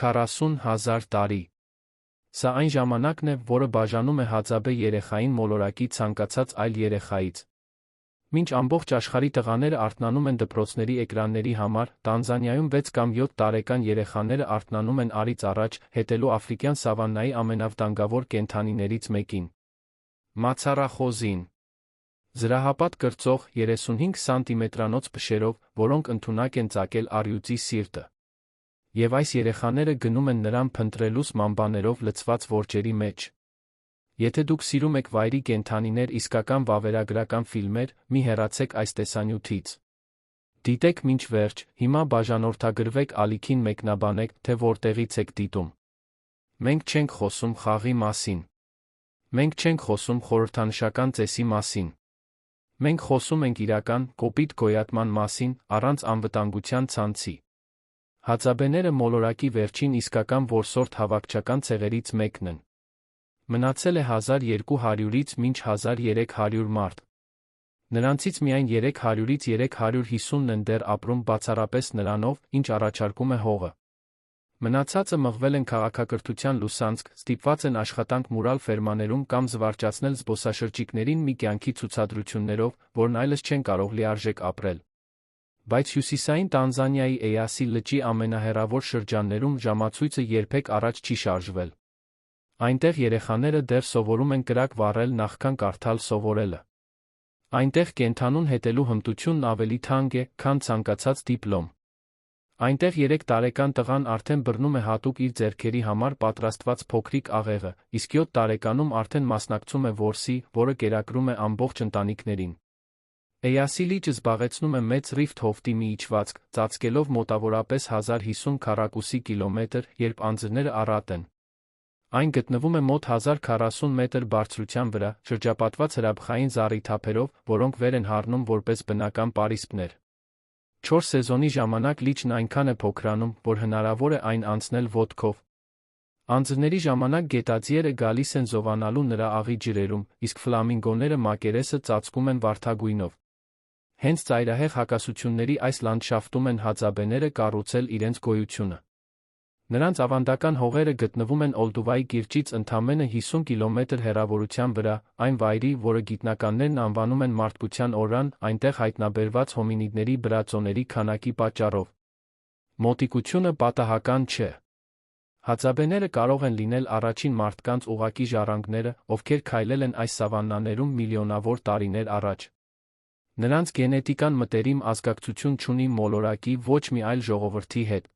40,000 տարի։ Սա այն ժամանակն է, որը բաժանում է հաձաբե երեխային մոլորակի ցանկացած այլ երեխայից։ Մինչ ամբողջ աշխարհի տղաները արթնանում են դպրոցների էկրանների համար, Տանզանիայում 6 կամ 7 տարեկան երեխաները արթնանում են առից առաջ, հետելու աֆրիկյան սավաննայի ամենավտանգավոր կենդանիներից մեկին՝ մացառախոզին։ Զրահապատ կրծող, 35 սանտիմետրանոց փշերով, որոնք ընդունակ են ծակել առյուծի սիրտը։ Եվ այս երեխաները գնում են նրան փնտրելուց մանբաներով լցված որջերի մեջ։ Եթե դուք սիրում եք վայրի կենդանիներ, իսկական վավերագրական ֆիլմեր, մի հեռացեք այս տեսանյութից։ Դիտեք մինչ վերջ, հիմա բաժանորդագրվեք ալիքին, մեկնաբանեք, թե որտեղից եք դիտում։ Մենք չենք խոսում խաղի մասին։ Մենք չենք խոսում խորհրդանշական ծեսի մասին։ Մենք խոսում ենք իրական, կոպիտ գոյատման մասին, առանց անվտանգության ցանցի։ Հաձաբեները մոլորակի վերջին իսկական որսորդ հավաքչական ցեղերից մեկն են։ Մնացել է 1200-ից մինչ 1300 մարդ։ Նրանցից միայն 300-ից 350-ն են դեռ ապրում բացառապես նրանով, ինչ առաջարկում է հողը։ Մնացածը մղվել են քաղաքակրթության լուսանցք, ստիպված են աշխատանք մուրալ ֆերմաներում կամ զվարճացնել զբոսաշրջիկներին մի կյանքի ցուցադրություններով, որն այլս չեն կարող լիարժեք ապրել։ Բայց հյուսիսային Տանզանիայի Էյասի լճի ամենահեռավոր շրջաններում ժամացույցը երբեք առաջ չի շարժվել։ Այնտեղ երեխաները դեռ սովորում են կրակ վառել նախքան կարդալ սովորելը։ Այնտեղ կենդանուն հետելու հմտությունն ավելի թանկ է, քան ցանկացած դիպլոմ։ Այնտեղ 3 տարեկան տղան արդեն բռնում է հատուկ իր ձեռքերի համար պատրաստված փոքրիկ աղեղը, իսկ 7 տարեկանում արդեն մասնակցում է որսի, որը կերակրում է ամբողջ ընտանիքներին։ Էյասի լիճը զբաղեցնում է մեծ ռիֆտ հովտի մի իջվածք, ծածկելով մոտավորապես 1050 քառակուսի կիլոմետր, երբ անձրները առատ են։ Այն գտնվում է մոտ 1040 մետր բարձրության վրա, շրջապատված հրաբխային զառիթափերով, որոնք վեր են հառնում որպես բնական պարիսպներ։ 4 սեզոնի ժամանակ լիճն այնքան է փոքրանում, որ հնարավոր է այն անցնել ոտքով։ Անձրների ժամանակ գետաձիերը գալիս են զովանալու նրա աղի ջրերում, իսկ ֆլամինգոները մակերեսը ծածկում են վարդագույնով։ Հենց ծայրահեղ հակասությունների այս լանդշաֆտում են հաձաբեները կառուցել իրենց գոյությունը։ Նրանց ավանդական հողերը գտնվում են Օլդուվայի կիրճից ընդամենը 50 կիլոմետր հեռավորության վրա, այն վայրի, որը գիտնականներն անվանում են մարդկության օրրան, այնտեղ հայտնաբերված հոմինիդների բրածոների քանակի պատճառով։ Մոտիկությունը պատահական չէ։ Հաձաբեները կարող են լինել առաջին մարդկանց ուղղակի ժառանգները, ովքեր քայլել են այս սավաննաներում միլիոնավոր տարիներ առաջ։ Նրանց գենետիկան մտերիմ ազգակցություն չունի մոլորակի ոչ մի այլ ժողովրդի հետ։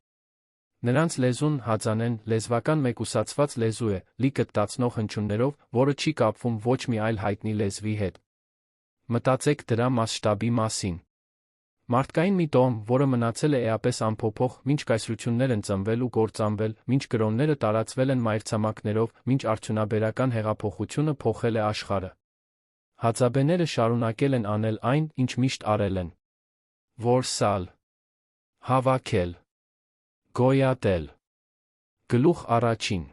Նրանց լեզուն հաձանեն լեզվական մեկուսացված լեզու է, լի կտտացնող հնչյուններով, որը չի կապվում ոչ մի այլ հայտնի լեզվի հետ։ Մտածեք դրա մասշտաբի մասին։ Մարդկային մի տոհմ, որը մնացել է էապես անփոփոխ, մինչ կայսրություններ են ծնվել ու կործանվել, մինչ կրոնները տարածվել են մայրցամաքներով, մինչ արդյունաբերական հեղափոխությունը փոխել է աշխարհը։ Հաձաբեները շարունակել են անել այն, ինչ միշտ արել են։ Որսալ։ Հավաքել։ Գոյատել։ Գլուխ առաջին։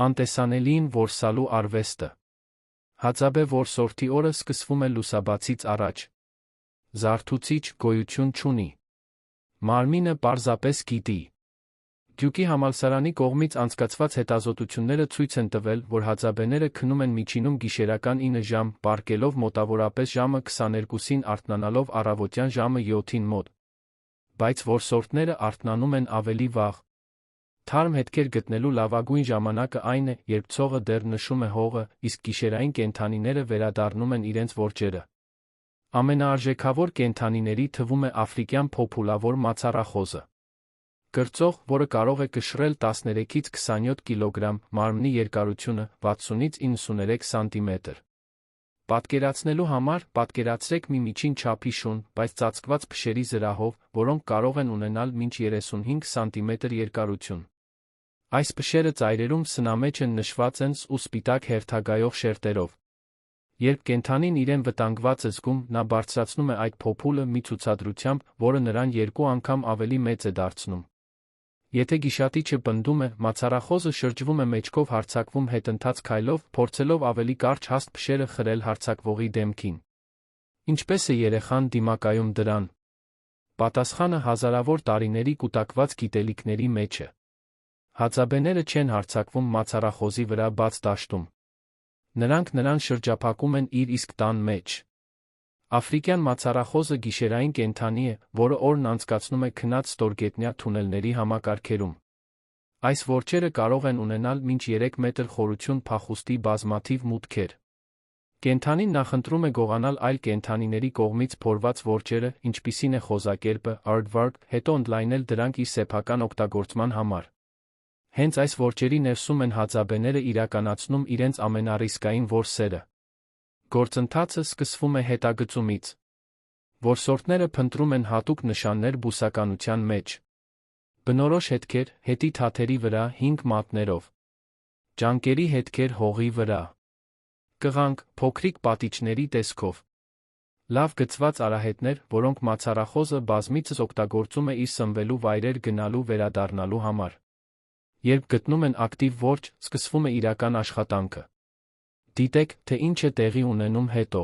Անտեսանելիին որսալու արվեստը։ Հաձաբե որսորդի օրը սկսվում է լուսաբացից առաջ։ Զարթուցիչ գոյություն չունի։ Մարմինը պարզապես գիտի։ Դյուկի համալսարանի կողմից անցկացված հետազոտությունները ցույց են տվել, որ հաձաբեները քնում են միջինում գիշերական 9 ժամ, պառկելով մոտավորապես ժամը 22-ին արթնանալով առավոտյան ժամը 7-ին մոտ։ Բայց որսորդները արթնանում են ավելի վաղ։ Թարմ հետքեր գտնելու լավագույն ժամանակը այն է, երբ ցողը դեռ նշում է հողը, իսկ գիշերային կենդանիները վերադառնում են իրենց որջերը։ Ամենաարժեքավոր կենդանիների թվում է աֆրիկյան փոփուլավոր մացառախոզը։ Կրծող, որը կարող է կշռել 13-ից 27 կիլոգրամ, մարմնի երկարությունը 60-ից 93 սանտիմետր։ Պատկերացնելու համար պատկերացրեք մի միջին չափի շուն, բայց ծածկված փշերի զրահով, որոնք կարող են ունենալ մինչ 35 սանտիմետր երկարություն։ Այս փշերը ծայրերում սնամեջ են նշված են ու սպիտակ հերթագայող շերտերով։ Երբ կենդանին իրեն վտանգված է զգում, նա բարձրացնում է այդ փոփուլը մի ցուցադրությամբ, որը նրան 2 անգամ ավելի մեծ է դարձնում։ Եթե գիշատիչը պնդում է, մացառախոզը շրջվում է մեջքով հարձակվում հետընթաց քայլով, փորձելով ավելի կարճ հաստ փշերը խրել հարձակվողի դեմքին։ Ինչպես է երեխան դիմակայում դրան։ Պատասխանը հազարավոր տարիների կուտակված գիտելիքների մեջ է։ Հածաբեները չեն հարձակվում մացառախոզի վրա բաց դաշտում։ Նրանք նրան շրջափակում են իր իսկ տան մեջ։ Աֆրիկյան մացառախոզը գիշերային կենդանի է, որը օրն անցկացնում է քնած ստորգետնյա թունելների համակարգերում։ Այս որջերը կարող են ունենալ մինչ 3 մետր խորություն փախուստի բազմաթիվ մուտքեր։ Կենդանին նախընտրում է գողանալ այլ կենդանիների կողմից փորված որջերը, ինչպիսին է խոզակերպը, aardvark, հետո ընդլայնել դրանք իր սեփական օգտագործման համար։ Հենց այս որջերի ներսում են հածաբեները իրականացնում իրենց ամենառիսկային որսերը։ Գործընթացը սկսվում է հետագծումից։ Որսորդները փնտրում են հատուկ նշաններ բուսականության մեջ։ Բնորոշ հետքեր, հետի թաթերի վրա 5 մատներով։ Ջանկերի հետքեր հողի վրա։ Կղանք, փոքրիկ պատիճների տեսքով։ Լավ գծված արահետներ, որոնք մացառախոզը բազմիցս օգտագործում է իր սնվելու վայրեր գնալու վերադառնալու համար։ Երբ գտնում են ակտիվ որջը, սկսվում է իրական աշխատանքը։ Դիտեք, թե ինչ է տեղի ունենում հետո։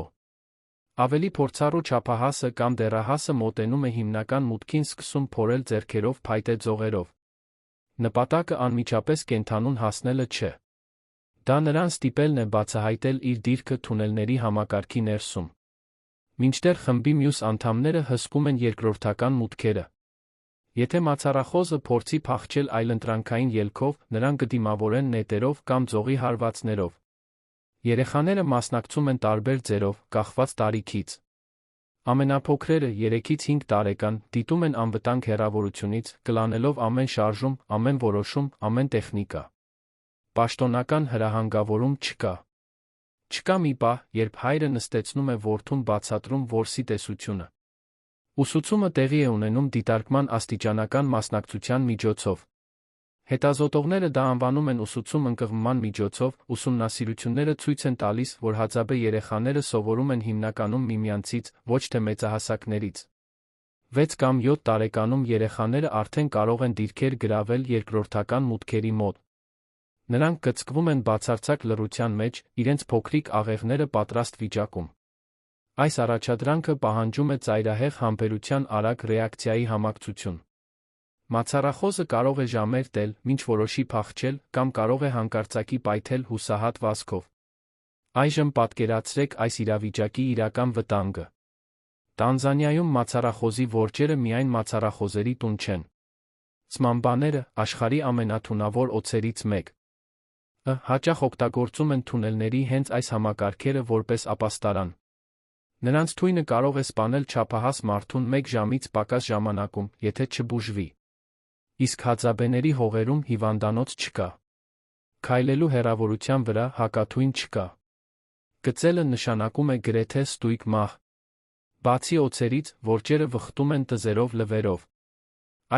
Ավելի փորձառու չափահասը կամ դեռահասը մոտենում է հիմնական մուտքին, սկսում փորել ձեռքերով փայտե ձողերով։ Նպատակը անմիջապես կենդանուն հասնելը չէ։ Դա նրան ստիպելն է բացահայտել իր դիրքը թունելների համակարգի ներսում։ Մինչդեռ խմբի մյուս անդամները հսկում են երկրորդական մուտքերը։ Եթե մացառախոզը փորձի փախչել այլընտրանքային ելքով, նրան կդիմավորեն նետերով կամ ձողի հարվածներով։ Երեխաները մասնակցում են տարբեր ձերով, կախված տարիքից։ Ամենափոքրերը 3-ից 5 տարեկան դիտում են անվտանգ հեռավորությունից, կլանելով ամեն շարժում, ամեն որոշում, ամեն տեխնիկա։ Պաշտոնական հրահանգավորում չկա։ Չկա մի պահ, երբ հայրը նստեցնում է որդուն բացատրում որսի տեսությունը։ Ուսուցումը տեղի է ունենում դիտարկման աստիճանական մասնակցության միջոցով։ Հետազոտողները դա անվանում են ուսուցում ընկղմման միջոցով, ուսումնասիրությունները ցույց են տալիս, որ հածաբե երեխաները սովորում են հիմնականում միմյանցից, ոչ թե մեծահասակներից։ 6 կամ 7 տարեկանում երեխաները արդեն կարող են դիրքեր գրավել երկրորդական մուտքերի մոտ։ Նրանք գծկվում են բացարձակ լռության մեջ, իրենց փոքրիկ աղեղները պատրաստ վիճակում։ Այս առաջադրանքը պահանջում է ծայրահեղ համբերության արագ ռեակցիայի համակցություն։ Մացառախոզը կարող է ժամեր տել, մինչ որոշի փախչել, կամ կարող է հանկարծակի պայթել հուսահատ վազքով։ Այժմ պատկերացրեք այս իրավիճակի իրական վտանգը։ Տանզանիայում մացառախոզի որջերը միայն մացառախոզերի տուն չեն։ Սմամբաները, աշխարհի ամենաթունավոր օձերից մեկը, հաճախ օգտագործում են թունելների հենց այս համակարգերը որպես ապաստարան։ Նրանց թույնը կարող է սպանել չափահաս մարդուն 1 ժամից պակաս ժամանակում, եթե չբուժվի։ Իսկ հածաբեների հողերում հիվանդանոց չկա։ Քայլելու հեռավորության վրա հակաթույն չկա։ Գծելը նշանակում է գրեթե ստույգ մահ։ Բացի օձերից, որջերը վխտում են տզերով լվերով։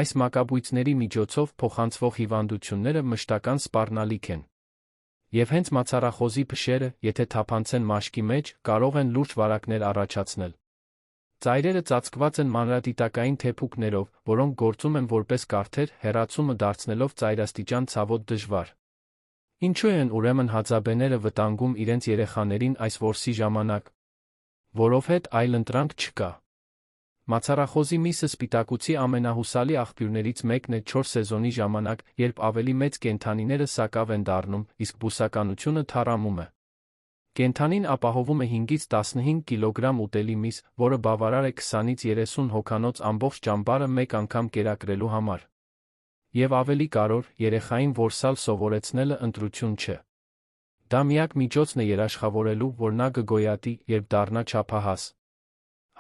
Այս մակաբույծների միջոցով փոխանցվող հիվանդությունները մշտական սպառնալիք են։ Եվ հենց մացառախոզի փշերը, եթե թափանցեն մաշկի մեջ, կարող են լուրջ վարակներ առաջացնել։ Ծայրերը ծածկված են մանրադիտակային թեփուկներով, որոնք գործում են որպես կարթեր, հեռացումը դարձնելով ծայրաստիճան ցավոտ դժվար։ Ինչու են ուրեմն հածաբեները վտանգում իրենց երեխաներին այս որսի ժամանակ։ Որովհետև այլընտրանք չկա։ Մացառախոզի միսը սպիտակուցի ամենահուսալի աղբյուրներից մեկն է 4 սեզոնի ժամանակ, երբ ավելի մեծ կենդանիները սակավ են դառնում, իսկ բուսականությունը թառամում է։ Կենդանին ապահովում է 5-ից 15 կիլոգրամ ուտելի միս, որը բավարար է 20-ից 30 հոգանոց ամբողջ ճամբարը մեկ անգամ կերակրելու համար։ Եվ ավելի կարևոր, երեխային որսալ սովորեցնելը ընտրություն չէ։ Դա միակ միջոցն է երաշխավորելու, որ նա կգոյատի, երբ դառնա չափահաս։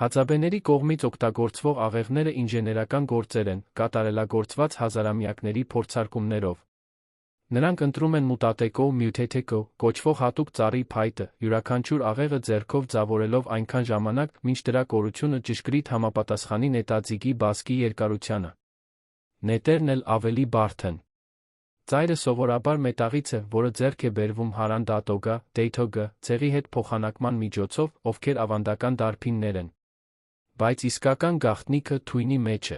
Հածաբեների կողմից օգտագործվող աղեղները ինժեներական գործեր են, կատարելագործված հազարամյակների փորձարկումներով։ Նրանք ընտրում են մուտատեկո կոչվող հատուկ ծառի փայտը, յուրաքանչյուր աղեղը ձեռքով ձավորելով այնքան ժամանակ, մինչ դրա կորությունը ճշգրիտ համապատասխանի նետաձիգի բազկի երկարությանը։ Նետերն էլ ավելի բարդ են։ Ծայրը սովորաբար մետաղից է, որը ձեռք է բերվում հարանդատոգա, ցեղի հետ փոխանակման միջոցով, ովքեր ավանդական դարբիններ են։ Բայց իսկական գաղտնիքը թույնի մեջ է։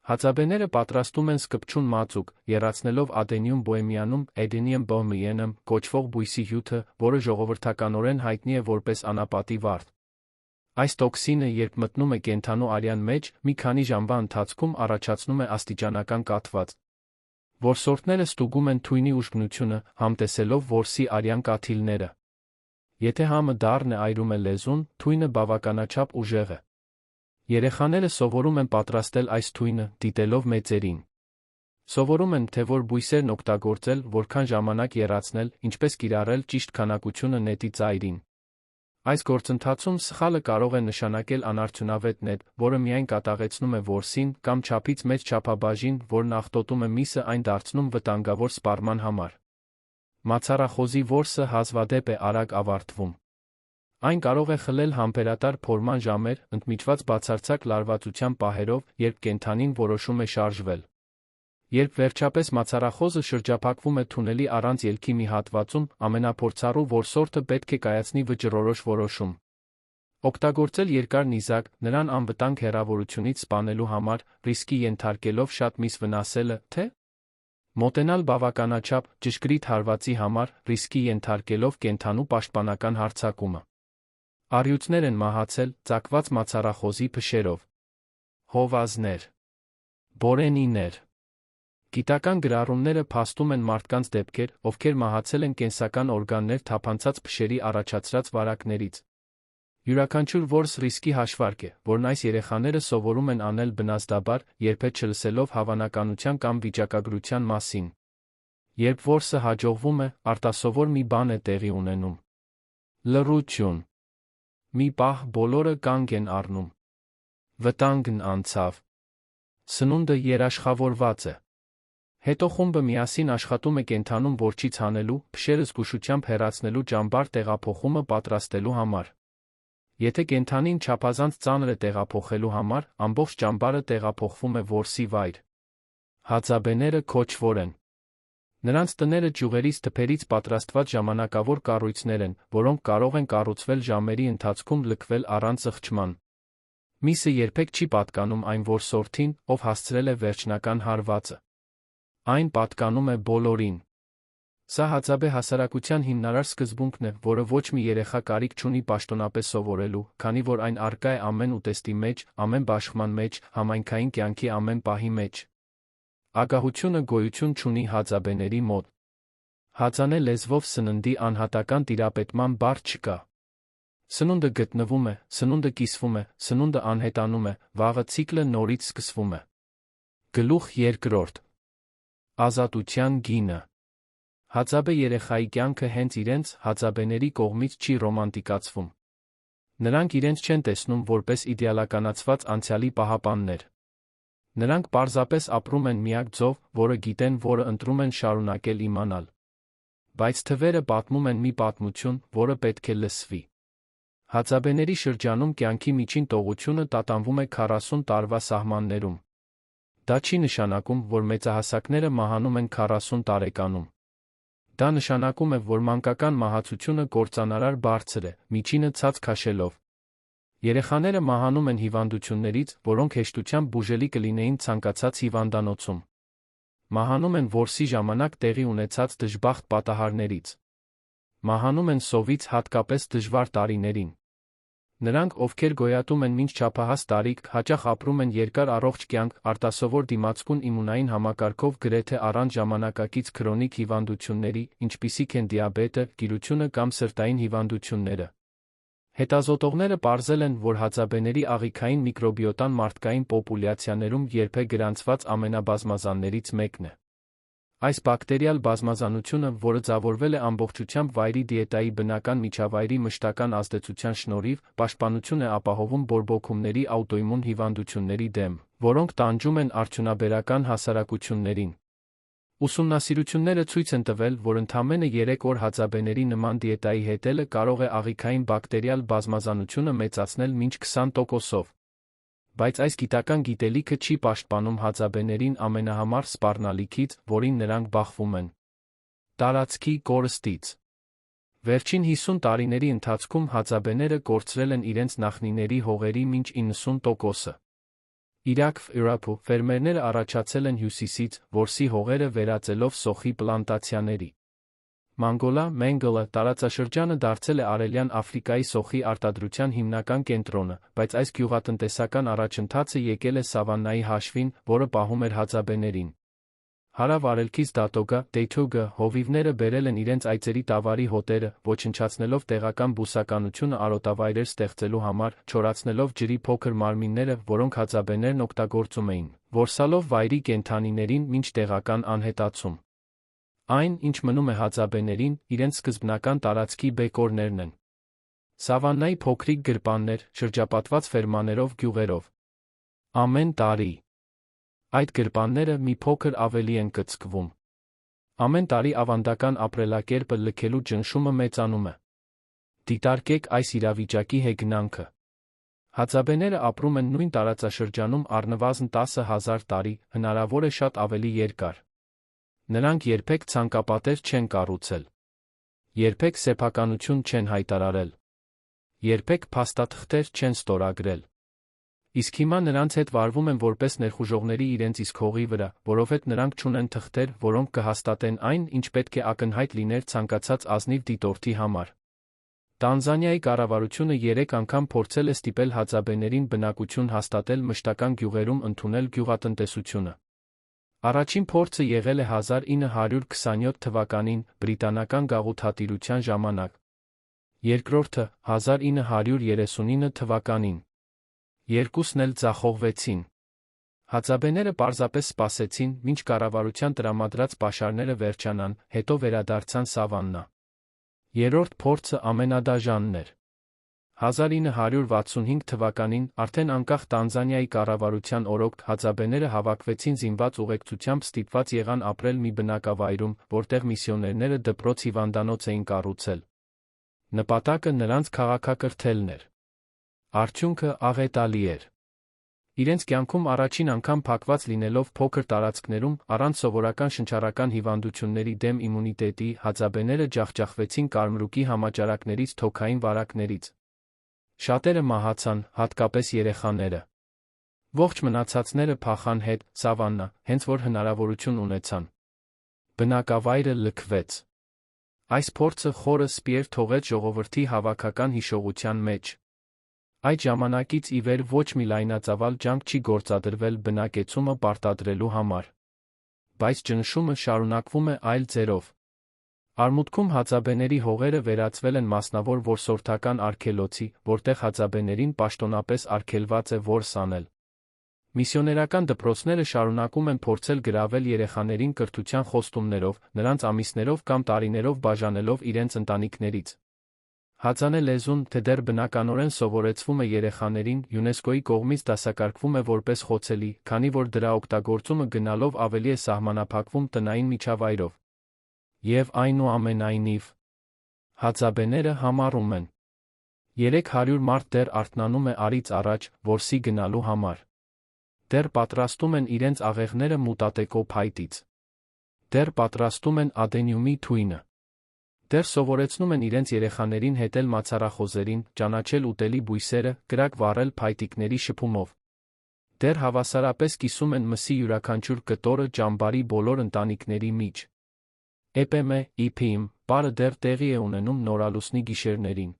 Հածաբեները պատրաստում են սկպչուն մածուկ, եռացնելով ադենիում բոհեմիանում (Adenium bohemianum) կոչվող բույսի հյութը, որը ժողովրդականորեն հայտնի է որպես անապատի վարդ։ Այս տոքսինը, երբ մտնում է կենդանու արյան մեջ, մի քանի ժամվա ընթացքում առաջացնում է աստիճանական կաթված։ Որսորդները ստուգում են թույնի ուժգնությունը, համտեսելով որսի արյան կաթիլները։ Եթե համը դառն է այրում է լեզուն, թույնը բավականաչափ ուժեղ է։ Երեխաները սովորում են պատրաստել այս թույնը, դիտելով մեծերին։ Սովորում են, թե որ բույսերն օգտագործել, որքան ժամանակ եռացնել, ինչպես կիրառել ճիշտ քանակությունը նետի ծայրին։ Այս գործընթացում սխալը կարող է նշանակել անարդյունավետ նետ, որը միայն կատաղեցնում է որսին, կամ չափից մեծ չափաբաժին, որն աղտոտում է միսը, այն դարձնում վտանգավոր սպառման համար։ Մացառախոզի որսը հազվադեպ է արագ ավարտվում։ Այն կարող է խլել համբերատար փորման ժամեր, ընդմիջված բացարձակ լարվածության պահերով, երբ կենդանին որոշում է շարժվել։ Երբ վերջապես մացառախոզը շրջափակվում է թունելի առանց ելքի մի հատվածում, ամենափորձառու որսորդը պետք է կայացնի վճռորոշ որոշում։ Օգտագործել երկար նիզակ, նրան անվտանգ հեռավորությունից սպանելու համար, ռիսկի ենթարկելով շատ միս վնասելը, թե մոտենալ բավականաչափ ճշգրիտ հարվածի համար, ռիսկի ենթարկելով կենդանու պաշտպանական հարձակումը։ Առյուծներ են մահացել, ծակված մացառախոզի փշերով։ Հովազներ, բորենիներ։ Գիտական գրառումները փաստում են մարդկանց դեպքեր, ովքեր մահացել են կենսական օրգաններ թափանցած փշերի առաջացրած վարակներից։ Յուրաքանչյուր որս ռիսկի հաշվարկ է, որն այս երեխաները սովորում են անել բնազդաբար, երբեք չլսելով հավանականության կամ վիճակագրության մասին։ Երբ որսը հաջողվում է, արտասովոր մի բան է տեղի ունենում։ Լռություն։ Մի պահ բոլորը կանգ են առնում։ Վտանգն անցավ։ Սնունդը երաշխավորված է։ Հետո խումբը միասին աշխատում է կենդանուն որջից հանելու, փշերը զգուշությամբ հեռացնելու ճամբար տեղափոխումը պատրաստելու համար։ Եթե կենդանին չափազանց ծանր է տեղափոխելու համար, ամբողջ ճամբարը տեղափոխվում է որսի վայր։ Հածաբեները քոչվոր են։ Նրանց տները ճյուղերից թփերից պատրաստված ժամանակավոր կառույցներ են, որոնք կարող են կառուցվել ժամերի ընթացքում լքվել առանց զղջման։ Միսը երբեք չի պատկանում այն որսորդին, ով հասցրել է վերջնական հարվածը։ Այն պատկանում է բոլորին։ Սա հածաբե հասարակության հիմնարար սկզբունքն է, որը ոչ մի երեխա կարիք չունի պաշտոնապես սովորելու, քանի որ այն առկա է ամեն ուտեստի մեջ, ամեն բաշխման մեջ, համայնքային կյանքի ամեն պահի մեջ։ Ագահությունը գոյություն չունի հածաբեների մոտ։ Հածանե լեզվով սննդի անհատական տիրապետման բառ չկա։ Սնունդը գտնվում է, սնունդը կիսվում է, սնունդը անհետանում է, վաղը ցիկլը նորից սկսվում է։ Գլուխ երկրորդ։ Ազատության գինը։ Հածաբե երեխայի կյանքը հենց իրենց, հածաբեների կողմից չի ռոմանտիկացվում։ Նրանք իրենց չեն տեսնում որպես իդեալականացված անցյալի պահապաններ։ Նրանք պարզապես ապրում են միակ ձով, որը գիտեն, որը ընտրում են շարունակել իմանալ։ Բայց թվերը պատմում են մի պատմություն, որը պետք է լսվի։ Հածաբեների շրջանում կյանքի միջին տողությունը տատանվում է 40 տարվա սահմաններում։ Դա չի նշանակում, որ մեծահասակները մահանում են 40 տարեկանում։ Դա նշանակում է, որ մանկական մահացությունը կործանարար բարձր է, միջինը ցած քաշելով։ Երեխաները մահանում են հիվանդություններից, որոնք հեշտությամբ բուժելի կլինեին ցանկացած հիվանդանոցում։ Մահանում են որսի ժամանակ տեղի ունեցած դժբախտ պատահարներից։ Մահանում են սովից հատկապես դժվար տարիներին։ Նրանք, ովքեր գոյատում են մինչ չափահաս տարիք, հաճախ ապրում են երկար առողջ կյանք, արտասովոր դիմացկուն իմունային համակարգով գրեթե առանց ժամանակակից քրոնիկ հիվանդությունների, ինչպիսիք են դիաբետը, գիրությունը կամ սրտային հիվանդությունները։ Հետազոտողները պարզել են, որ հածաբեների աղիքային միկրոբիոտան մարդկային պոպուլյացիաներում երբեք գրանցված ամենաբազմազաններից մեկն է։ Այս բակտերիալ բազմազանությունը, որը ձևավորվել է ամբողջությամբ վայրի դիետայի բնական միջավայրի մշտական ազդեցության շնորհիվ, պաշտպանություն է ապահովում բորբոքումների աուտոիմուն հիվանդությունների դեմ, որոնք տանջում են արդյունաբերական հասարակություններին։ Ուսումնասիրությունները ցույց են տվել, որ ընդամենը 3 օր հածաբեների նման դիետայի հետելը կարող է աղիքային բակտերիալ բազմազանությունը մեծացնել մինչ 20%-ով։ Բայց այս գիտական գիտելիքը չի պաշտպանում հածաբեներին ամենահամար սպառնալիքից, որին նրանք բախվում են՝ տարածքի կորստից։ Վերջին 50 տարիների ընթացքում հածաբեները կորցրել են իրենց նախնիների հողերի մինչ 90%-ը։ Իրաք, ֆերմերները առաջացել են հյուսիսից, որսի հողերը վերածելով սոխի պլանտացիաների։ Մանգոլա, Մենգոլա տարածաշրջանը դարձել է Արևելյան Աֆրիկայի սոխի արտադրության հիմնական կենտրոնը, բայց այս գյուղատնտեսական առաջընթացը եկել է սավաննայի հաշվին, որը պահում էր հածաբեներին։ Հարավ-արևելքից Դատոգա, Դեյթոգա հովիվները բերել են իրենց այծերի տավարի հոտերը, ոչնչացնելով տեղական բուսականությունը արոտավայրեր ստեղծելու համար, չորացնելով ջրի փոքր մարմինները, որոնք հածաբեներն օգտագործում էին, որսալով վայրի կենդանիներին մինչ տեղական անհետացում։ Այն, ինչ մնում է հածաբեներին, իրենց սկզբնական տարածքի բեկորներն են։ Սավաննայի փոքրիկ գրպաններ, շրջապատված ֆերմաներով գյուղերով։ Ամեն տարի այդ գրպանները մի փոքր ավելի են կծկվում։ Ամեն տարի ավանդական ապրելակերպը լքելու ճնշումը մեծանում է։ Դիտարկեք այս իրավիճակի հեգնանքը։ Հածաբեները ապրում են նույն տարածաշրջանում առնվազն 10,000 տարի, հնարավոր է շատ ավելի երկար։ Նրանք երբեք ցանկապատեր չեն կառուցել։ Երբեք սեփականություն չեն հայտարարել։ Երբեք փաստաթղթեր չեն ստորագրել։ Իսկ հիմա նրանց հետ վարվում են որպես ներխուժողների իրենց իսկ հողի վրա, որովհետև նրանք չունեն թղթեր, որոնք կհաստատեն այն, ինչ պետք է ակնհայտ լիներ ցանկացած ազնիվ դիտորդի համար։ Տանզանիայի կառավարությունը 3 անգամ փորձել է ստիպել հածաբեներին բնակություն հաստատել մշտական գյուղերում ընդունել գյուղատնտեսությունը։ Առաջին փորձը եղել է 1927 թվականին, բրիտանական գաղութատիրության ժամանակ։ Երկրորդը 1939 թվականին։ Երկուսն էլ ձախողվեցին։ Հածաբեները պարզապես սպասեցին, մինչ կառավարության տրամադրած պաշարները վերջանան, հետո վերադարձան սավաննա։ Երրորդ փորձը ամենադաժանն էր։ 1965 թվականին, արդեն անկախ Տանզանիայի կառավարության օրոք, հածաբեները հավաքվեցին զինված ուղեկցությամբ ստիպված եղան ապրել մի բնակավայրում, որտեղ միսիոներները դպրոց-հիվանդանոց էին կառուցել։ Նպատակը նրանց քաղաքակրթելն էր։ Արդյունքը աղետալի էր։ Իրենց կյանքում առաջին անգամ փակված լինելով փոքր տարածքներում, առանց սովորական շնչառական հիվանդությունների դեմ իմունիտետի, հածաբեները ջախջախվեցին կարմրուկի համաճարակներից, թոքային վարակներից։ Շատերը մահացան, հատկապես երեխաները։ Ողջ մնացածները փախան հետ, սավաննա, հենց որ հնարավորություն ունեցան։ Բնակավայրը լքվեց։ Այս փորձը խորը սպիեր թողեց ժողովրդի հավաքական հիշողության մեջ։ Այդ ժամանակից ի վեր ոչ մի լայնածավալ ջանք չի գործադրվել բնակեցումը պարտադրելու համար։ Բայց ճնշումը շարունակվում է այլ ձևով։ Արմուտքում հածաբեների հողերը վերածվել են մասնավոր որսորդական արգելոցի, որտեղ հածաբեներին պաշտոնապես արգելված է որս անել։ Միսիոներական դպրոցները շարունակում են փորձել գրավել երեխաներին կրթության խոստումներով, նրանց ամիսներով կամ տարիներով բաժանելով իրենց ընտանիքներից։ Հածանե լեզուն, թե դեռ բնականորեն սովորեցվում է երեխաներին, ՅՈՒՆԵՍԿՕ-ի կողմից դասակարգվում է որպես խոցելի, քանի որ դրա օգտագործումը գնալով ավելի է սահմանափակվում տնային միջավայրով։ Եվ այնուամենայնիվ, հածաբեները համառում են։ 300 մարդ դեռ արթնանում է առից առաջ, որսի գնալու համար։ Դեռ պատրաստում են իրենց աղեղները մուտատեկո փայտից։ Դեռ պատրաստում են ադենիումի թույնը։ Դեռ սովորեցնում են իրենց երեխաներին հետել մացառախոզերին, ճանաչել ուտելի բույսերը, կրակ վառել փայտիկների շփումով։ Դեռ հավասարապես կիսում են մսի յուրաքանչյուր կտորը ճամբարի բոլոր ընտանիքների մեջ։ EPM պարը դեռ տեղի է ունենում նորալուսնի գիշերներին։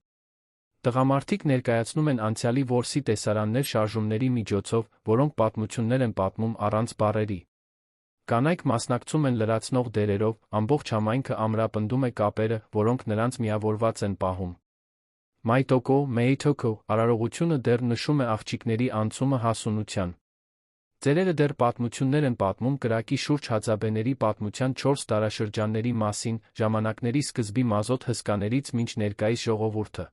Տղամարդիկ ներկայացնում են անցյալի որսի տեսարաններ շարժումների միջոցով, որոնք պատմություններ են պատմում առանց բառերի։ Կանայք մասնակցում են լրացնող դերերով, ամբողջ համայնքը ամրապնդում է կապերը, որոնք նրանց միավորված են պահում։ Մեյթոկո արարողությունը դեռ նշում է աղջիկների անցումը հասունության։ Ծերերը դեռ պատմություններ են պատմում կրակի շուրջ հածաբեների պատմության 4 դարաշրջանների մասին, ժամանակների սկզբի մազոտ հսկաներից մինչ ներկայիս ժողովուրդը։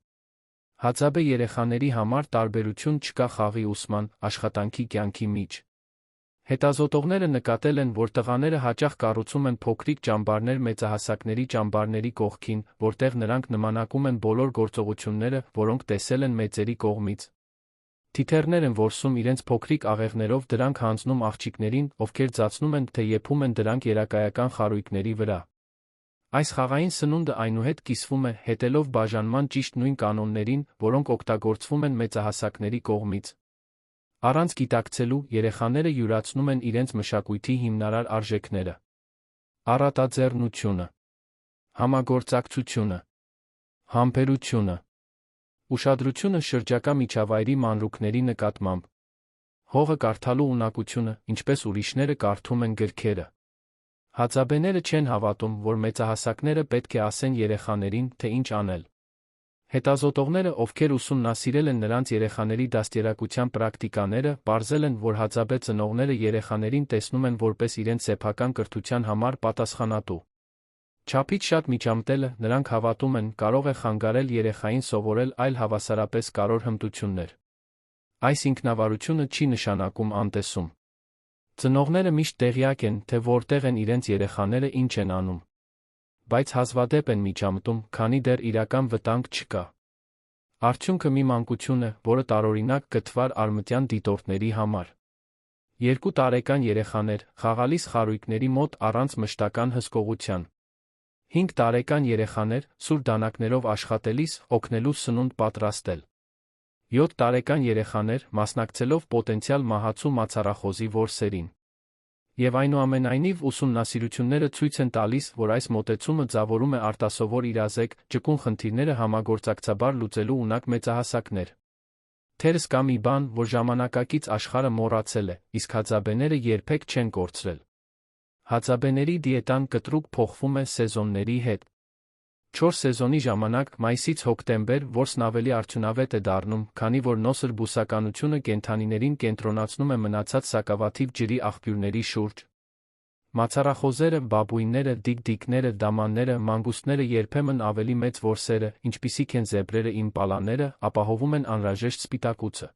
Հածաբե երեխաների համար տարբերություն չկա խաղի ուսման, աշխատանքի կյանքի մեջ։ Հետազոտողները նկատել են, որ տղաները հաճախ կառուցում են փոքրիկ ճամբարներ մեծահասակների ճամբարների կողքին, որտեղ նրանք նմանակում են բոլոր գործողությունները, որոնք տեսել են մեծերի կողմից։ Թիթեռներ են որսում իրենց փոքրիկ աղեղներով, դրանք հանձնում աղջիկներին, ովքեր ձացնում են, թե եփում են դրանք երակայական խարույկների վրա։ Այս խաղային սնունդը այնուհետ կիսվում է, հետելով բաժանման ճիշտ նույն կանոններին, որոնք օգտագործվում են մեծահասակների կողմից։ Առանց գիտակցելու, երեխաները յուրացնում են իրենց մշակույթի հիմնարար արժեքները։ Առատաձեռնությունը, համագործակցությունը, համբերությունը, ուշադրությունը շրջակա միջավայրի մանրուքների նկատմամբ, հողը կարդալու ունակությունը, ինչպես ուրիշները կարդում են գրքերը։ Հացաբեները չեն հավատում, որ մեծահասակները պետք է ասեն երեխաներին, թե ինչ անել։ Հետազոտողները, ովքեր ուսումնասիրել են նրանց երեխաների դաստիարակության պրակտիկաները, պարզել են, որ հացաբե ծնողները երեխաներին տեսնում են որպես իրենց սեփական կրթության համար պատասխանատու։ Չափից շատ միջամտելը, նրանք հավատում են, կարող է խանգարել երեխային սովորել այլ հավասարապես կարևոր հմտություններ։ Այս ինքնավարությունը չի նշանակում անտեսում։ Ծնողները միշտ տեղյակ են, թե որտեղ են իրենց երեխաները ինչ են անում։ Բայց հազվադեպ են միջամտում, քանի դեռ իրական վտանգ չկա։ Արդյունքը մի մանկություն է, որը տարօրինակ գտվար արմատյան դիտորդների համար։ 2 տարեկան երեխաներ, խաղալիս խարույկների մոտ առանց մշտական հսկողության։ 5 տարեկան երեխաներ, սուր դանակներով աշխատելիս, օգնելու սնունդ պատրաստել։ 7 տարեկան երեխաներ, մասնակցելով պոտենցիալ մահացու մացառախոզի որսերին։ Եվ այնուամենայնիվ ուսումնասիրությունները ցույց են տալիս, որ այս մոտեցումը ձևավորում է արտասովոր իրազեկ, ճկուն խնդիրները համագործակցաբար լուծելու ունակ մեծահասակներ։ Թերս կա մի բան, որ ժամանակակից աշխարհը մոռացել է, իսկ հացաբեները երբեք չեն կորցրել։ Հացաբեների դիետան կտրուկ փոխվում է սեզոնների հետ։ 4 սեզոնի ժամանակ, մայիսից հոկտեմբեր, որսն ավելի արդյունավետ է դառնում, քանի որ նոսր բուսականությունը կենդանիներին կենտրոնացնում է մնացած սակավաթիվ ջրի աղբյուրների շուրջ։ Մացառախոզերը, բաբուինները, դիկդիկները, դամանները, մանգուստները երբեմն ավելի մեծ որսերը, ինչպիսիք են զեբրերը, իմպալաները, ապահովում են անհրաժեշտ սպիտակուցը։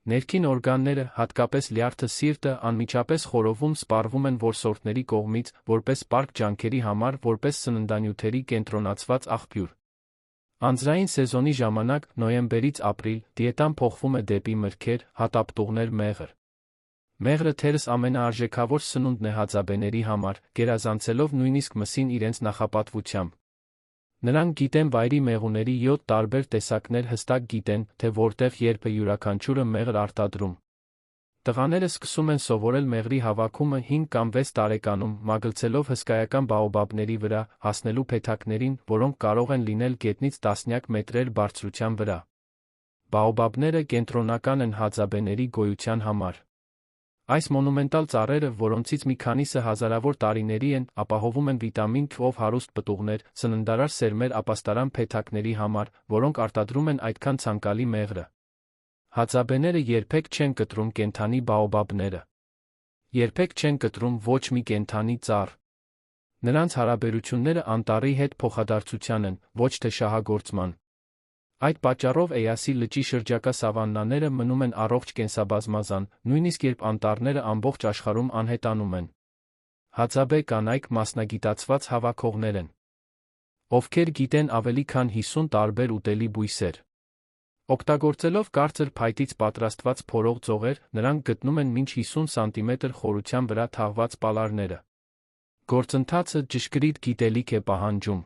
Ներքին օրգանները, հատկապես լյարդը, սիրտը, անմիջապես խորովում սպառվում են որսորդների կողմից, որպես պարկ ջանքերի համար, որպես սննդանյութերի կենտրոնացված աղբյուր։ Անձրային սեզոնի ժամանակ, նոյեմբերից ապրիլ, դիետան փոխվում է դեպի մրգեր, հատապտուղներ, մեղր։ Մեղրը թերս ամենաարժեքավոր սնունդն է հացաբեների համար, գերազանցելով նույնիսկ մսին իրենց նախապատվությամբ։ Նրանք գիտեն վայրի մեղուների 7 տարբեր տեսակներ, հստակ գիտեն, թե որտեղ երբ է յուրաքանչյուրը մեղր արտադրում։ Տղաները սկսում են սովորել մեղրի հավաքումը 5 կամ 6 տարեկանում, մագլցելով հսկայական բաոբաբների վրա, հասնելու փեթակներին, որոնք կարող են լինել գետնից տասնյակ մետրեր բարձրության վրա։ Բաոբաբները կենտրոնական են հացաբեների գոյության համար։ Այս մոնումենտալ ծառերը, որոնցից մի քանիսը հազարավոր տարիների են, ապահովում են վիտամին K-ով հարուստ պտուղներ, սննդարար սերմեր ապաստարան փեթակների համար, որոնք արտադրում են այդքան ցանկալի մեղրը։ Հացաբեները երբեք չեն կտրում կենդանի բաոբաբները։ Երբեք չեն կտրում ոչ մի կենդանի ծառ։ Նրանց հարաբերությունները անտառի հետ փոխադարձության են, ոչ թե շահագործման։ Այդ պատճառով Էասի լճի շրջակա սավաննաները մնում են առողջ կենսաբազմազան, նույնիսկ երբ անտառները ամբողջ աշխարհում անհետանում են։ Հացաբե կանայք մասնագիտացված հավաքողներ են, ովքեր գիտեն ավելի քան 50 տարբեր ուտելի բույսեր։ Օգտագործելով կարծր փայտից պատրաստված փորող ձողեր, նրանք գտնում են մինչ 50 սանտիմետր խորության վրա թաղված պալարները։ Գործընթացը ճշգրիտ գիտելիք է պահանջում։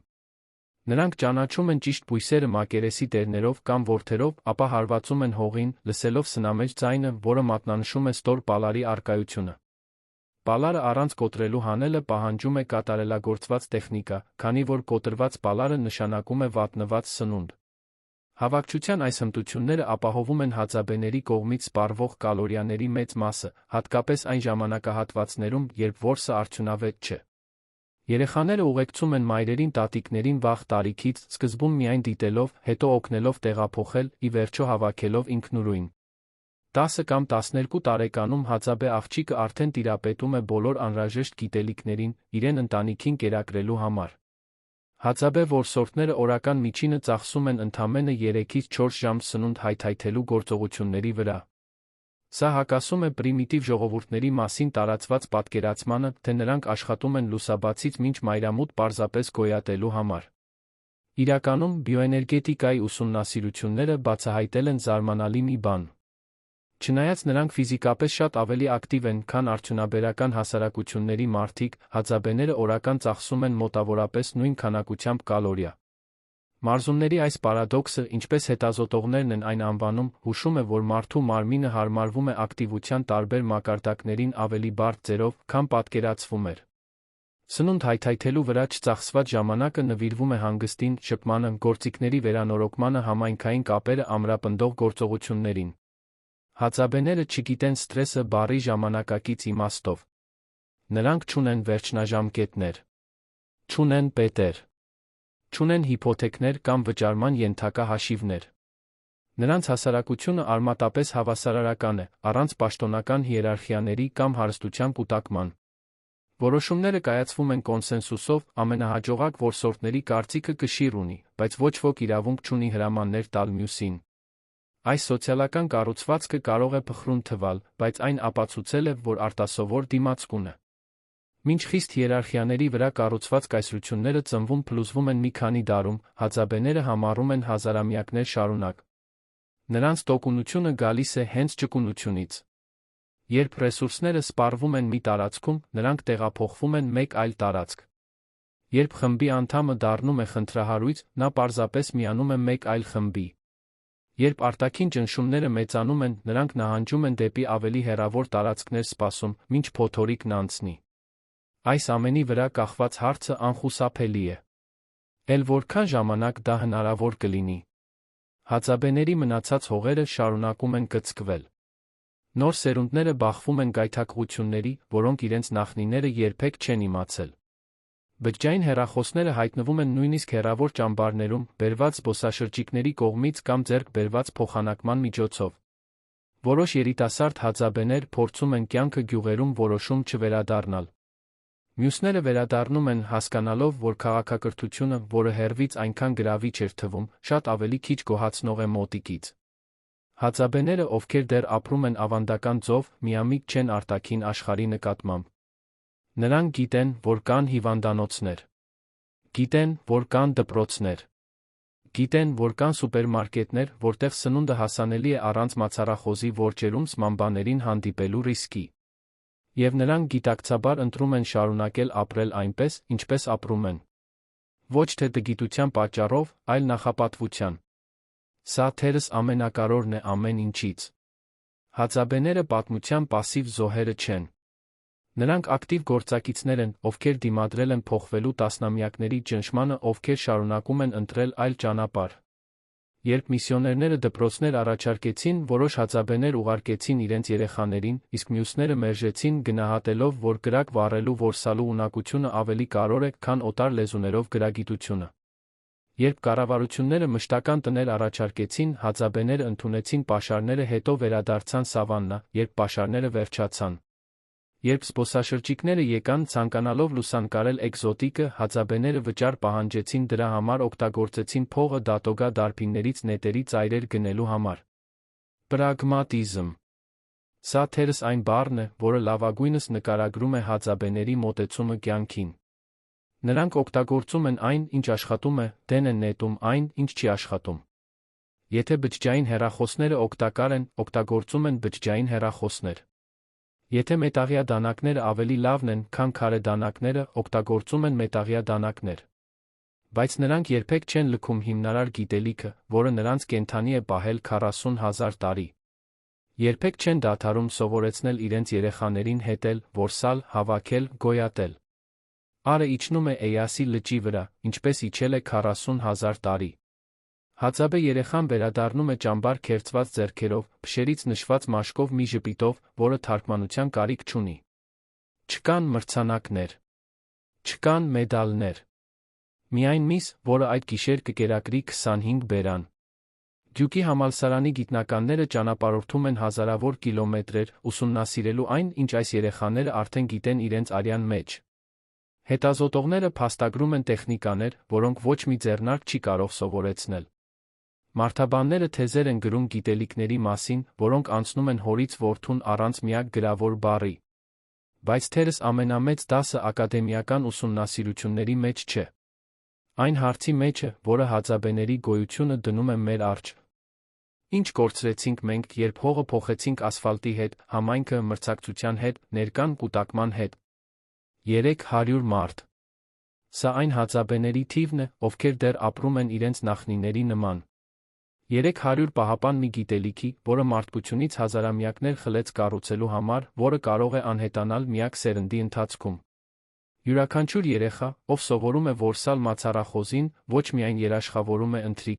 Նրանք ճանաչում են ճիշտ բույսերը մակերեսի տերներով կամ ворթերով, ապա հարվածում են հողին, լսելով սնամեջ ձայնը, որը մատնանշում է ստոր պալարի առկայությունը։ Պալարը առանց կոտրելու հանելը պահանջում է կատարելագործված տեխնիկա, քանի որ կոտրված պալարը նշանակում է վատնված սնունդ։ Հավաքչության այս հմտությունները ապահովում են հացաբեների կողմից սպառվող կալորիաների մեծ մասը, հատկապես այն ժամանակահատվածներում, երբ որսը արդյունավետ չէ։ Երեխաները ուղեկցում են մայրերին տատիկներին վաղ տարիքից, սկզբում միայն դիտելով, հետո օգնելով տեղափոխել, ի վերջո հավաքելով ինքնուրույն։ 10 կամ 12 տարեկանում հացաբե աղջիկը արդեն տիրապետում է բոլոր անհրաժեշտ գիտելիքներին, իրեն ընտանիքին կերակրելու համար։ Հացաբե որսորդները օրական միջինը ծախսում են ընդամենը 3-ից 4 ժամ սնունդ հայթայթելու գործողությունների վրա։ Սա հակասում է պրիմիտիվ ժողովուրդների մասին տարածված պատկերացմանը, թե նրանք աշխատում են լուսաբացից մինչ մայրամուտ պարզապես գոյատելու համար։ Իրականում, բիոէներգետիկայի ուսումնասիրությունները բացահայտել են զարմանալի մի բան։ Չնայած նրանք ֆիզիկապես շատ ավելի ակտիվ են, քան արդյունաբերական հասարակությունների մարդիկ, հացաբեները օրական ծախսում են մոտավորապես նույն քանակությամբ կալորիա։ Մարզումների այս պարադոքսը, ինչպես հետազոտողներն են այն անվանում, հուշում է, որ մարդու մարմինը հարմարվում է ակտիվության տարբեր մակարդակներին ավելի բարդ ձևով, քան պատկերացվում էր։ Սնունդ հայթայթելու վրա չծախսված ժամանակը նվիրվում է հանգստին, շփմանը, գործիքների վերանորոգմանը, համայնքային կապերը ամրապնդող գործողություններին։ Հացաբեները չգիտեն սթրեսը բառի ժամանակակից իմաստով։ Նրանք չունեն վերջնաժամկետներ, չունեն պետեր, չունեն հիփոթեքներ կամ վճարման ենթակա հաշիվներ։ Նրանց հասարակությունը արմատապես հավասարարական է, առանց պաշտոնական հիերարխիաների կամ հարստության կուտակման։ Որոշումները կայացվում են կոնսենսուսով, ամենահաջողակ որսորդների կարծիքը կշիռ ունի, բայց ոչ ոք իրավունք չունի հրամաններ տալ մյուսին։ Այս սոցիալական կառուցվածքը կարող է փխրուն թվալ, բայց այն ապացուցել է, որ արտասովոր դիմացկ ունի։ Մինչ խիստ հիերարխիաների վրա կառուցված կայսրությունները ծնվում փլուզվում են մի քանի դարում, հածաբեները համառում են հազարամյակներ շարունակ։ Նրանց տոկունությունը գալիս է հենց ճկունությունից։ Երբ ռեսուրսները սպառվում են մի տարածքում, նրանք տեղափոխվում են մեկ այլ տարածք։ Երբ խմբի անդամը դառնում է խնդրահարույց, նա պարզապես միանում է մեկ այլ խմբի։ Երբ արտաքին ճնշումները մեծանում են, նրանք նահանջում են դեպի ավելի հեռավոր տարածքներ սպասում, մինչ փոթորիկն անցնի։ Այս ամենի վրա կախված հարցը անխուսափելի է։ Էլ որքան ժամանակ դա հնարավոր կլինի։ Հածաբեների մնացած հողերը շարունակում են կծկվել։ Նոր սերունդները բախվում են գայթակղությունների, որոնք իրենց նախնիները երբեք չեն իմացել։ Բջջային հեռախոսները հայտնվում են նույնիսկ հեռավոր ճամբարներում, բերված զբոսաշրջիկների կողմից կամ ձեռք բերված փոխանակման միջոցով։ Որոշ երիտասարդ հածաբեներ փորձում են կյանքը գյուղերում որոշում չվերադառնալ։ Մյուսները վերադառնում են, հասկանալով, որ քաղաքակրթությունը, որը հեռվից այնքան գրավիչ էր թվում, շատ ավելի քիչ գոհացնող է մոտիկից։ Հածաբեները, ովքեր դեռ ապրում են ավանդական ձով, միամիտ չեն արտաքին աշխարհի նկատմամբ։ Նրանք գիտեն, որ կան հիվանդանոցներ։ Գիտեն, որ կան դպրոցներ։ Գիտեն, որ կան սուպերմարկետներ, որտեղ սնունդը հասանելի է առանց մացառախոզի որջերում սմամբաներին հանդիպելու ռիսկի։ Եվ նրանք գիտակցաբար ընտրում են շարունակել ապրել այնպես, ինչպես ապրում են։ Ոչ թե տգիտության պատճառով, այլ նախապատվության։ Սա թերս ամենակարևորն է ամեն ինչից։ Հածաբեները պատմության պասիվ զոհերը չեն։ Նրանք ակտիվ գործակիցներ են, ովքեր դիմադրել են փոխվելու տասնամյակների ճնշմանը, ովքեր շարունակում են ընտրել այլ ճանապարհ։ Երբ միսիոներները դպրոցներ առաջարկեցին, որոշ հածաբեներ ուղարկեցին իրենց երեխաներին, իսկ մյուսները մերժեցին, գնահատելով, որ կրակ վառելու որսալու ունակությունը ավելի կարևոր է, քան օտար լեզուներով գրագիտությունը։ Երբ կառավարությունները մշտական տներ առաջարկեցին, հածաբեները ընդունեցին պաշարները, հետո վերադարձան սավաննա, երբ պաշարները վերջացան։ Երբ զբոսաշրջիկները եկան, ցանկանալով լուսանկարել էկզոտիկը, հածաբեները վճար պահանջեցին դրա համար, օգտագործեցին փողը դատոգա դարբիններից նետերի ծայրեր գնելու համար։ Պրագմատիզմ։ Սա թերս այն բառն է, որը լավագույնս նկարագրում է հածաբեների մոտեցումը կյանքին։ Նրանք օգտագործում են այն, ինչ աշխատում է, դեն են նետում այն, ինչ չի աշխատում։ Եթե բջջային հեռախոսները օգտակար են, օգտագործում են բջջային հեռախոսներ։ Եթե մետաղյա դանակները ավելի լավն են, քան քարե դանակները, օգտագործում են մետաղյա դանակներ։ Բայց նրանք երբեք չեն լքում հիմնարար գիտելիքը, որը նրանց կենդանի է պահել 40,000 տարի։ Երբեք չեն դադարում սովորեցնել իրենց երեխաներին հետել, որսալ, հավաքել, գոյատել։ Արը իջնում է Էյասի լճի վրա, ինչպես իջել է 40,000 տարի։ Հածաբե երեխան վերադառնում է ճամբար քերծված ձեռքերով, փշերից նշված մաշկով մի ժպիտով, որը թարգմանության կարիք չունի։ Չկան մրցանակներ։ Չկան մեդալներ։ Միայն միս, որը այդ գիշեր կկերակրի 25 բերան։ Դյուկի համալսարանի գիտնականները ճանապարհորդում են հազարավոր կիլոմետրեր, ուսումնասիրելու այն, ինչ այս երեխաները արդեն գիտեն իրենց արյան մեջ։ Հետազոտողները փաստագրում են տեխնիկաներ, որոնք ոչ մի ձեռնարկ չի կարող սովորեցնել։ Մարդաբանները թեզեր են գրում գիտելիքների մասին, որոնք անցնում են հորից որդուն առանց միակ գրավոր բառի։ Բայց թերս ամենամեծ դասը ակադեմիական ուսումնասիրությունների մեջ չէ։ Այն հարցի մեջ է, որը հածաբեների գոյությունը դնում է մեր առջ։ Ինչ կորցրեցինք մենք, երբ հողը փոխեցինք ասֆալտի հետ, համայնքը մրցակցության հետ, ներկան կուտակման հետ։ 300 մարդ։ Սա այն հածաբեների թիվն է, ովքեր դեռ ապրում են իրենց նախնիների նման։ 300 պահապան մի գիտելիքի, որը մարդկությունից հազարամյակներ խլեց կառուցելու համար, որը կարող է անհետանալ միակ սերնդի ընթացքում։ Յուրաքանչյուր երեխա, ով սովորում է որսալ մացառախոզին, ոչ միայն երաշխավորում է ընթրիք,